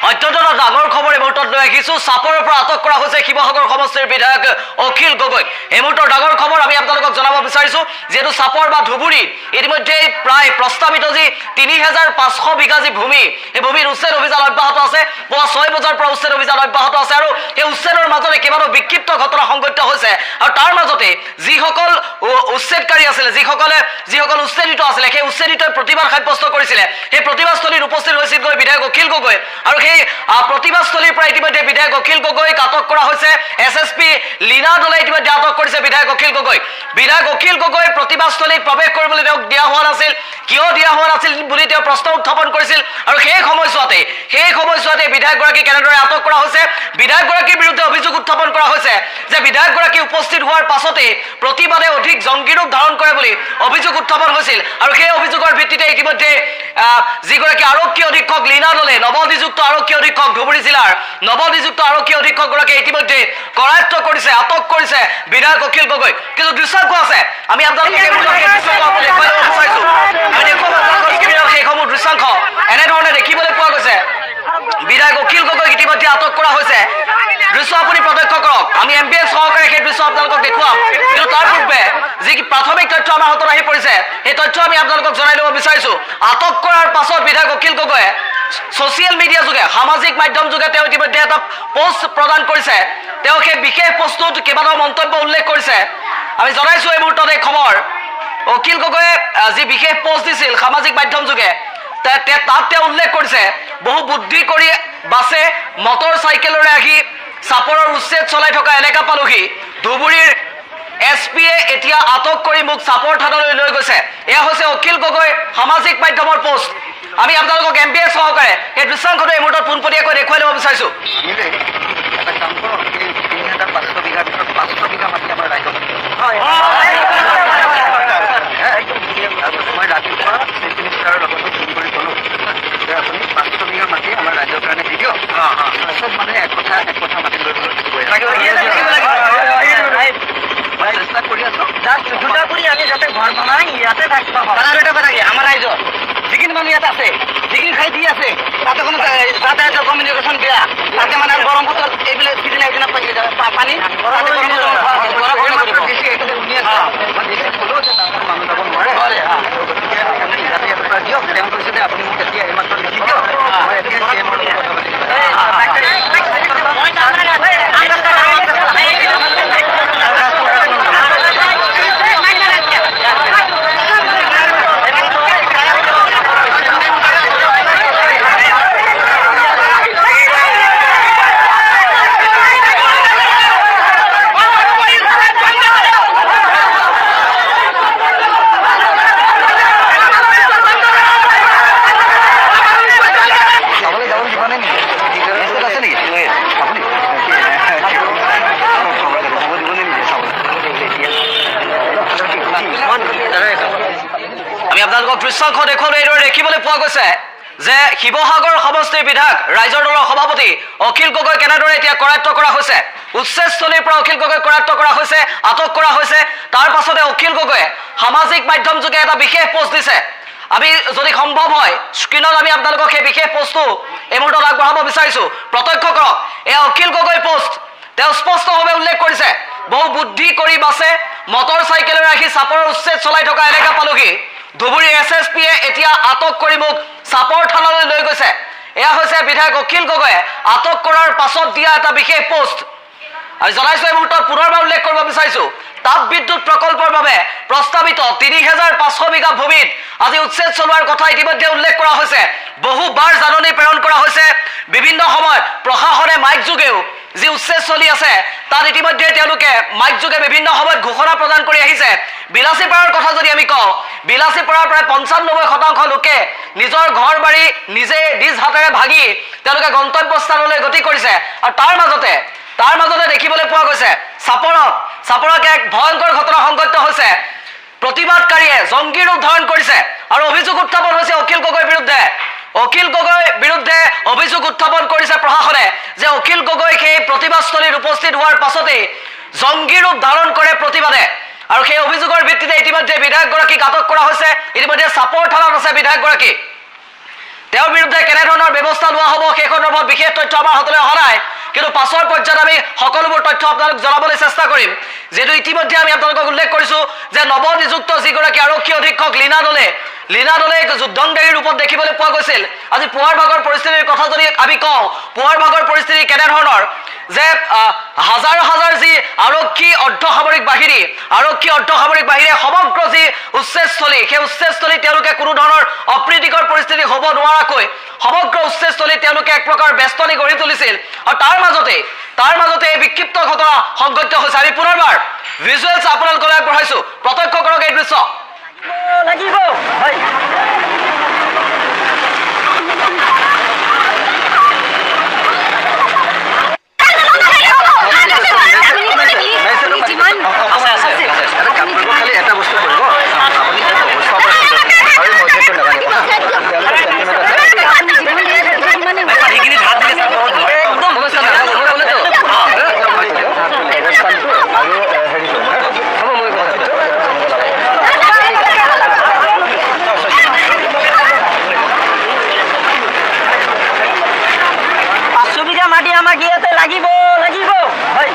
অত্যন্ত ডাঙৰ খবৰ এই মুহূৰ্তত লৈ আহিছো। চাপৰৰ পৰা আটক কৰা হৈছে শিৱসাগৰ সমষ্টিৰ বিধায়ক অখিল গগৈ। এই মুহূৰ্তৰ ডাঙৰ খবৰ আমি আপোনালোকক জনাব বিচাৰিছো, যিহেতু চাপৰ বা ধুবুৰীত ইতিমধ্যে প্ৰায় প্ৰস্তাৱিত যি ৩৫০০ বিঘা যি ভূমি, এই ভূমিৰ উচ্ছেদ অভিযান অব্যাহত আছে। পুৱা ৬ বজাৰ পৰা উচ্ছেদ অভিযান অব্যাহত আছে আৰু এই উচ্ছেদৰ মাজতে কেইবাটাও বিক্ষিপ্ত ঘটনা সংঘটিত হৈছে। আৰু তাৰ মাজতে যিসকল উচ্ছেদকাৰী আছিলে, যিসকল উচ্ছেদিত আছিলে, সেই উচ্ছেদিতই প্ৰতিবাদ সাব্যস্ত কৰিছিলে। সেই প্ৰতিবাদস্থলীত উপস্থিত হৈছিল বিধায়ক অখিল গগৈ আৰু সেই প্ৰতিবাদস্থলীৰ পৰা ইতিমধ্যে বিধায়ক অখিল গগৈক আটক কৰা হৈছে। SSP লীনা দলে ইতিমধ্যে আটক কৰিছে বিধায়ক অখিল গগৈ। বিধায়ক অখিল গগৈ প্ৰতিবাদস্থলীত প্ৰৱেশ কৰিবলৈ তেওঁক দিয়া হোৱা নাছিল। কিয় দিয়া হোৱা নাছিল বুলি তেওঁ প্ৰশ্ন উত্থাপন কৰিছিল আৰু সেই সময়ছোৱাতে বিধায়কগৰাকী কেনেদৰে আটক কৰা হৈছে। বিধায়কগৰাকীৰ বিৰুদ্ধে অভিযোগ উত্থাপন কৰা হৈছে যে বিধায়কগৰাকী উপস্থিত হোৱাৰ পাছতে প্ৰতিবাদে অধিক জংগী ৰূপ ধাৰণ কৰে বুলি অভিযোগ উত্থাপন হৈছিল আৰু সেই অভিযোগৰ ভিত্তিতে ইতিমধ্যে যিগৰাকী আৰক্ষী অধীক্ষক লীনা দলে, নৱনিযুক্ত আৰক্ষী অধীক্ষক, ধুবুৰী জিলাৰ নৱনিযুক্ত আৰক্ষী অধীক্ষকগৰাকীয়ে ইতিমধ্যে কৰায়ত্ব কৰিছে, আটক কৰিছে বিধায়ক অখিল গগৈ। কিন্তু দৃশ্যাংশ আছে, আমি আপোনালোকক সেইসমূহ দৃশ্যাংশ এনেধৰণে দেখিবলৈ পোৱা গৈছে। বিধায়ক অখিল গগৈক ইতিমধ্যে আটক কৰা হৈছে। দৃশ্য আপুনি প্ৰত্যক্ষ কৰক, আমি MBS সহকাৰে সেই দৃশ্য আপোনালোকক দেখুৱাম। কিন্তু তাৰ পূৰ্বে যি প্ৰাথমিক তথ্য আমাৰ হাতত আহি পৰিছে, সেই তথ্য আমি আপোনালোকক জনাই ল'ব বিচাৰিছো। আটক কৰাৰ পাছত বিধায়ক অখিল গগৈয়ে ছ'চিয়েল মিডিয়া যোগে, সামাজিক মাধ্যম যোগে তেওঁ ইতিমধ্যে এটা পোষ্ট প্ৰদান কৰিছে। তেওঁ সেই বিশেষ পোষ্টটোত কেইবাটাও মন্তব্য উল্লেখ কৰিছে। আমি জনাইছো এই মুহূৰ্তত এই খবৰ। অখিল গগৈয়ে যি বিশেষ পোষ্ট দিছিল সামাজিক মাধ্যম যোগে, তাত তেওঁ উল্লেখ কৰিছে, বহু বুদ্ধি কৰি বাছে মটৰ চাইকেলৰে আহি চাপৰৰ উচ্ছেদ চলাই থকা এলেকা পালোহি। ধুবুৰীৰ SPয়ে এতিয়া আটক কৰি মোক চাপৰ থানালৈ লৈ গৈছে। এয়া হৈছে অখিল গগৈৰ সামাজিক মাধ্যমৰ পোষ্ট। আমি আপোনালোকক MBS সহকাৰে সেই দৃশ্যাংশটো এই মুহূৰ্তত পোনপটীয়াকৈ দেখুৱাই ল'ব বিচাৰিছো। মই ৰাতিপুৱা চিফ মিনিষ্টাৰৰ লগতো ফোন কৰি ক'লো যে আপুনি ৫০০ বিঘা মাটি আমাৰ ৰাজ্যৰ কাৰণে দি দিয়ক। চব মানে এক কথা মাটি লৈ মই চেষ্টা কৰি আছো। দুটা কৰি আমি যাতে ঘৰ বনাই ইয়াতে থাকিব। আমাৰ ৰাইজৰ যিখিনি মানুহ ইয়াত আছে, যিখিনি ঠাই দি আছে, তাতে কোনো যাতায়াতৰ কমিউনিকেশ্যন বেয়া। তাতে মানে ব্ৰহ্মপুত্ৰত এইবিলাক সিদিনা এইদিনা পানী মানুহ যাব নোৱাৰে। যাতে ইয়াৰ পৰা দিয়ক। তেওঁ কৈছে যে আপুনি মোক এতিয়া এইমাত্ৰ লিখি দিয়ক, মই এতিয়া CMৰ লগত কথা পাতিম। আমি আপোনালোকক দৃশ্যাংশ দেখুৱাবলৈ এইদৰে দেখিবলৈ পোৱা গৈছে যে শিৱসাগৰ সমষ্টিৰ বিধায়ক ৰাইজৰ দলৰ সভাপতি অখিল গগৈ কেনেদৰে এতিয়া কৰায়ত্ব কৰা হৈছে। উচ্ছেদস্থলীৰ পৰা অখিল গগৈ কৰায়ত্ব কৰা হৈছে, আটক কৰা হৈছে। তাৰ পাছতে অখিল গগৈয়ে সামাজিক মাধ্যম যোগে এটা বিশেষ পোষ্ট দিছে। আমি যদি সম্ভৱ হয় স্ক্ৰীণত আমি আপোনালোকক সেই বিশেষ পোষ্টটো এই মুহূৰ্তত আগবঢ়াব বিচাৰিছো। প্ৰত্যক্ষ কৰক, এয়া অখিল গগৈ পোষ্ট। তেওঁ স্পষ্টভাৱে উল্লেখ কৰিছে, বহু বুদ্ধি কৰি বাছে মটৰ চাইকেলেৰে আহি চাপৰৰ উচ্ছেদ চলাই থকা এলেকা পালোহি। ধুবুৰী SSPয়ে এতিয়া আটক কৰি মোক চাপৰ থানালৈ লৈ গৈছে। এয়া হৈছে বিধায়ক অখিল গগৈয়ে আটক কৰাৰ পাছত দিয়া এটা বিশেষ পোষ্ট। আৰু জনাইছো এই মুহূৰ্তত পুনৰবাৰ উল্লেখ কৰিব বিচাৰিছো, তাপ বিদ্যুৎ প্ৰকল্পৰ বাবে প্ৰস্তাৱিত ৩৫০০ বিঘা ভূমিত আজি উচ্ছেদ চলোৱাৰ কথা ইতিমধ্যে উল্লেখ কৰা হৈছে। বহুবাৰ জাননী প্ৰেৰণ কৰা হৈছে। বিভিন্ন সময়ত প্ৰশাসনে মাইক যোগেও যি উচ্ছেদ চলি আছে তাত ইতিমধ্যে তেওঁলোকে মাইক যোগে বিভিন্ন সময়ত ঘোষণা প্ৰদান কৰি আহিছে। বিলাসীপাৰাৰ কথা যদি আমি কওঁ, বিলাসীপাৰাৰ প্ৰায় ৯৫% লোকে নিজৰ ঘৰ বাৰী নিজে নিজ হাতেৰে ভাগি তেওঁলোকে গন্তব্যস্থানলৈ গতি কৰিছে। আৰু তাৰ মাজতে দেখিবলৈ পোৱা গৈছে চাপৰত এক ভয়ংকৰ ঘটনা সংঘটিত হৈছে। প্ৰতিবাদকাৰীয়ে জংগী ৰূপ ধাৰণ কৰিছে আৰু অভিযোগ উত্থাপন হৈছে অখিল গগৈৰ বিৰুদ্ধে। অখিল গগৈৰ বিৰুদ্ধে অভিযোগ উত্থাপন কৰিছে প্ৰশাসনে যে অখিল গগৈ সেই প্ৰতিবাদস্থলীত উপস্থিত হোৱাৰ পাছতেই জংগী ৰূপ ধাৰণ কৰে প্ৰতিবাদে। আৰু সেই অভিযোগৰ ভিত্তিতে ইতিমধ্যে বিধায়কগৰাকীক আটক কৰা হৈছে। ইতিমধ্যে চাপৰ থানাত আছে বিধায়কগৰাকী। তেওঁৰ বিৰুদ্ধে কেনেধৰণৰ ব্যৱস্থা লোৱা হ'ব সেই সন্দৰ্ভত বিশেষ তথ্য আমাৰ হাতলৈ অহা নাই, কিন্তু পাছৰ পৰ্যায়ত আমি সকলোবোৰ তথ্য আপোনালোক জনাবলৈ চেষ্টা কৰিম। যিহেতু ইতিমধ্যে আমি আপোনালোকক উল্লেখ কৰিছোঁ যে নৱনিযুক্ত যিগৰাকী আৰক্ষী অধীক্ষক লীনা দলে যুদ্ধংদেহীৰ ৰূপত দেখিবলৈ পোৱা গৈছিল। আজি পুৱাৰ ভাগৰ পৰিস্থিতিৰ কথা যদি আমি কওঁ, পুৱাৰ ভাগৰ পৰিস্থিতি কেনেধৰণৰ যে হাজাৰ হাজাৰ যি আৰক্ষী অৰ্ধসামৰিক বাহিনীয়ে সমগ্ৰ যি উচ্ছেদস্থলী, সেই উচ্ছেদস্থলীত তেওঁলোকে কোনো ধৰণৰ অপ্ৰীতিকৰ পৰিস্থিতি হ'ব নোৱাৰাকৈ সমগ্ৰ উচ্ছেদস্থলীত তেওঁলোকে এক প্ৰকাৰ বেষ্টনী গঢ়ি তুলিছিল। আৰু তাৰ মাজতে এই বিক্ষিপ্ত ঘটনা সংঘটিত হৈছে। আমি পুনৰবাৰ ভিজুৱেলছ আপোনালোকলৈ আগবঢ়াইছোঁ, প্ৰত্যক্ষ কৰক এই দৃশ্য। লাগিব হয় খালি এটা বস্তু কৰিব, আপুনি মাটি আমাক ইয়াতে লাগিব হয়